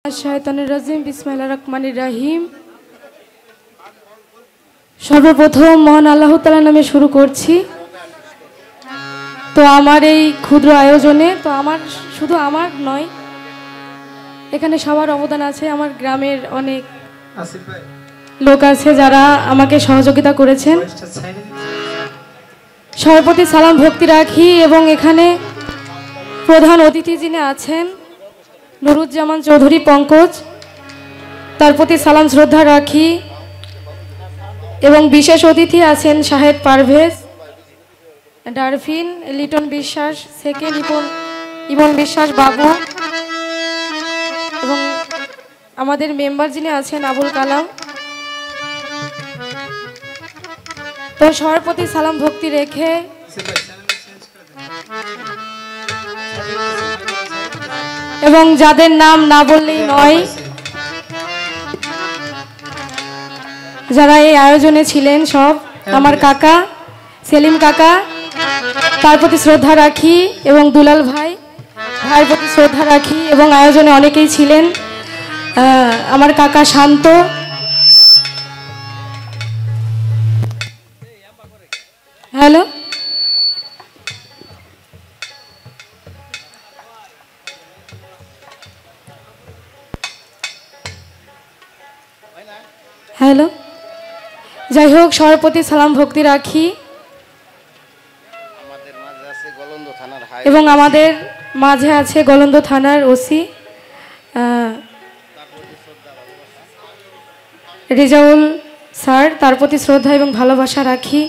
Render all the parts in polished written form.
बिस्मिल्लाहिर रहमानिर रहीम। सर्वप्रथम महान आल्लाह ताआलार नामे शुरू करছি। तो আমার এই ক্ষুদ্র আয়োজনে তো আমার শুধু আমার নয়, এখানে সবার অবদান আছে। আমার গ্রামের অনেক লোক আছে যারা আমাকে সহযোগিতা করেছেন। সবার প্রতি সালাম ভক্তি রাখি এবং এখানে প্রধান অতিথি যিনি আছেন নুরুজ্জামান চৌধুরী পঙ্কজ, তার প্রতি সালাম শ্রদ্ধা রাখি এবং বিশেষ অতিথি আছেন শাহেদ পারভেজ, ডারফিন, লিটন বিশ্বাস, সেকেন্ড ইমন বিশ্বাস বাবু এবং আমাদের মেম্বার যিনি আছেন আবুল কালাম। তো সবার প্রতি সালাম ভক্তি রেখে এবং যাদের নাম না বললেই নয়, যারা এই আয়োজনে ছিলেন সব, আমার কাকা সেলিম কাকা তার প্রতি শ্রদ্ধা রাখি এবং দুলাল ভাইয়ের প্রতি শ্রদ্ধা রাখি এবং আয়োজনে অনেকেই ছিলেন। আমার কাকা শান্ত, হ্যালো, হ্যালো, যাই হোক সবার প্রতি সালাম ভক্তি রাখি এবং আমাদের মাঝে আছে গলন্দ থানার ওসি রেজাউল স্যার, তার প্রতি শ্রদ্ধা এবং ভালোবাসা রাখি।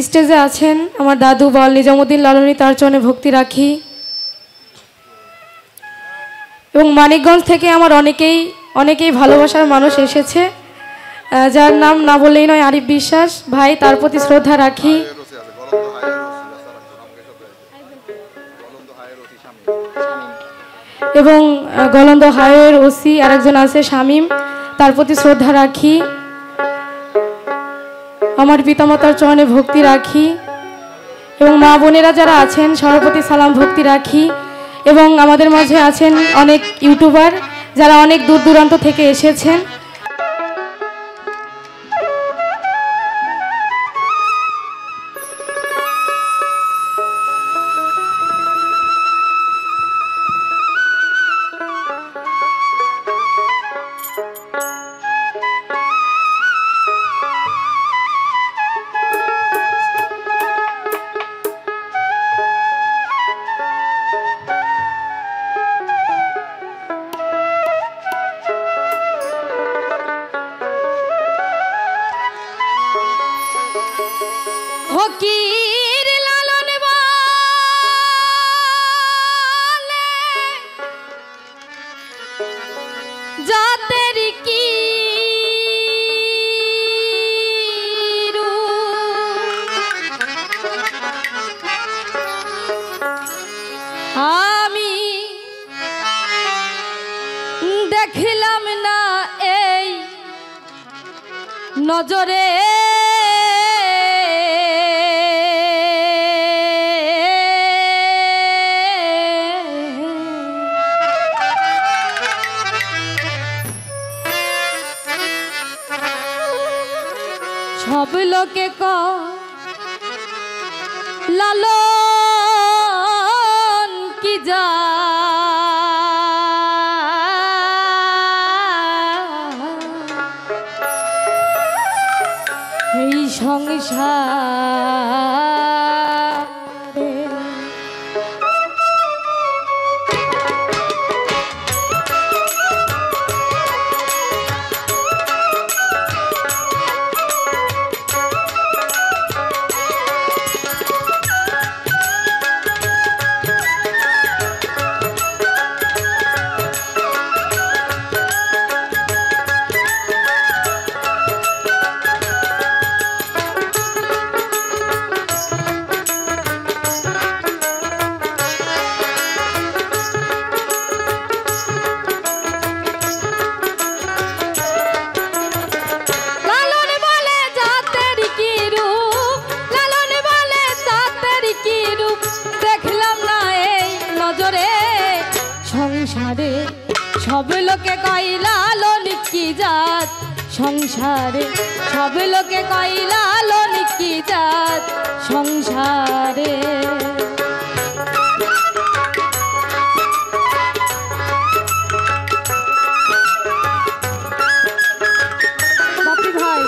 স্টেজে আছেন আমার দাদু বল নিজামুদ্দিন লালনী, তার চরণে ভক্তি রাখি এবং মানিকগঞ্জ থেকে আমার অনেকেই ভালোবাসার মানুষ এসেছে, যার নাম না বললেই নয়, আরিফ বিশ্বাস ভাই, তার প্রতি শ্রদ্ধা রাখি এবং গলন্দ হাইওয়ের ওসি আরেকজন আছে শামীম, তার প্রতি শ্রদ্ধা রাখি। আমার পিতামাতার চরণে ভক্তি রাখি এবং মা বোনেরা যারা আছেন সবার প্রতি সালাম ভক্তি রাখি এবং আমাদের মাঝে আছেন অনেক ইউটিউবার যারা অনেক দূর দূরান্ত থেকে এসেছেন। ফকির লালন বলে জাতের কি আমি দেখলাম না এই নজরে, সব লোকে লালন কি যা এই সংসারে সংসারে সব লোকে কইলা লনিকি জাত সংসারে সব লোকে কইলা লনিকি জাত সংসারে বাপি ভাই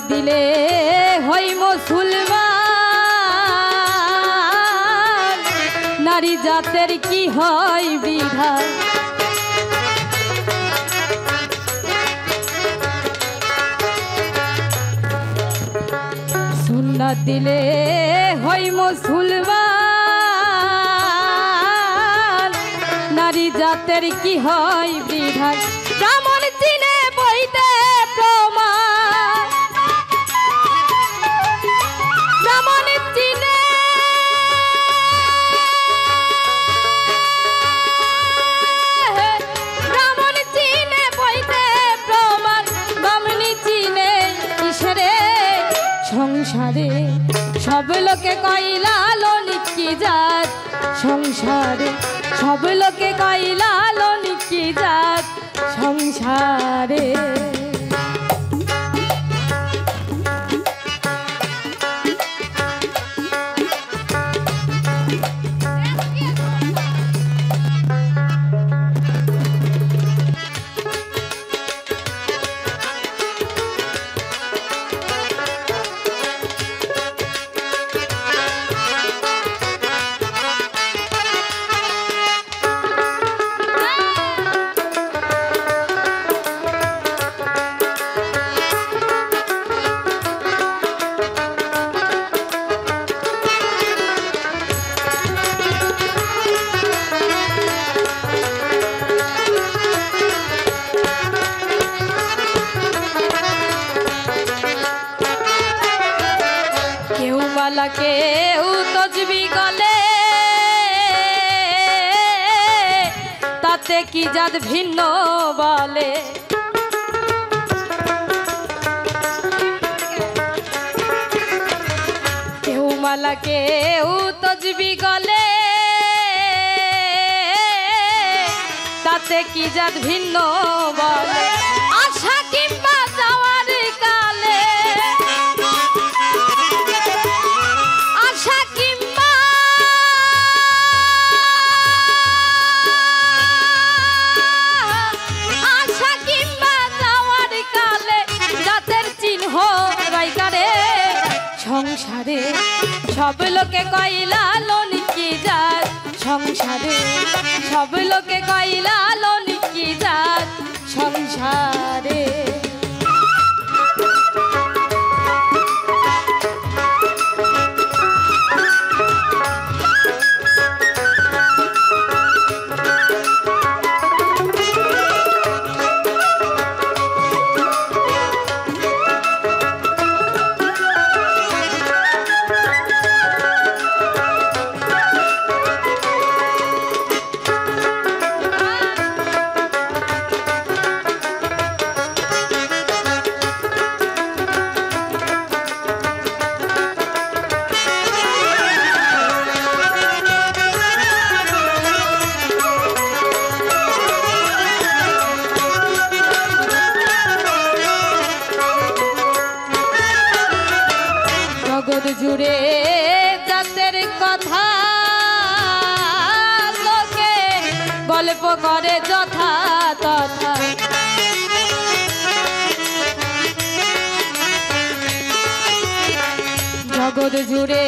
দিলে হই মুসলমান নারী জাতের কি হয় বিধান সুন্নাত দিলে হই মুসলমান নারী জাতের কি হয় বিধান যেমন চিনে বইতে প্রমাণ সংসারে সব লোকে কইলা লনিকি জাত সংসারে সব লোকে কইলা লনিকি জাত সংসারে কেউ তজবি গলে তাতে কি জাত ভিন্ন বলে কেউ মালা কেউ তজবি গলে তাতে কি জাত ভিন্ন বলে আশা কিংবা যাওয়ার কালে সংসারে সব লোকে কইলা লনিকি জাত সংসারে সব লোকে কইলা লনিকি জাত সংসারে জুড়ে জাতের কথা লোকে গল্প করে যথা তথা জগৎ জুড়ে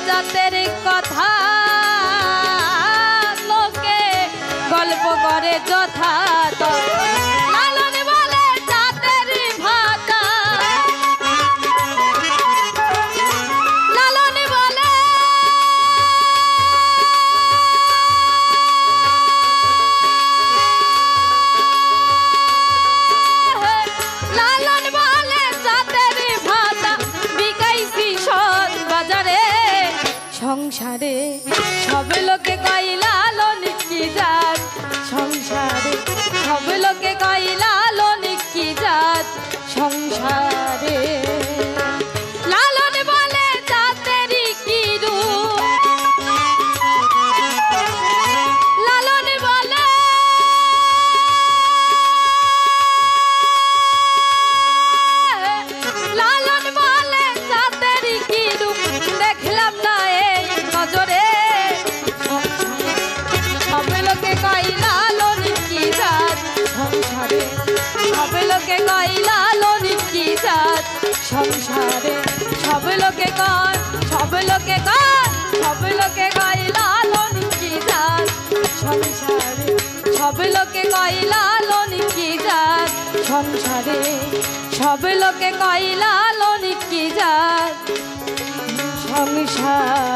জাতের কথা লোকে গল্প করে যথা তথা লালন বলে জাতের সংসারে সব লোকে কইলা লনিকি জাত সংসারে সব লোকে কইলা লনিকি জাত সংসারে লালন বলে জাতেরই কি রূপ লালন বলে লালন বলে জাতেরই কি রূপ দেখলাম না এই নজরে সব লোকে কইলা লনিকি জাত সংসারে সব লোকে কইলা লনিকি জাত সংসারে সব লোকে কয় সব লোকে কয় সব লোকে কইলা লনিকি জাত সংসারে সব লোকে কইলা লনিকি জাত সংসারে সব লোকে কইলা লনিকি জাত সংসার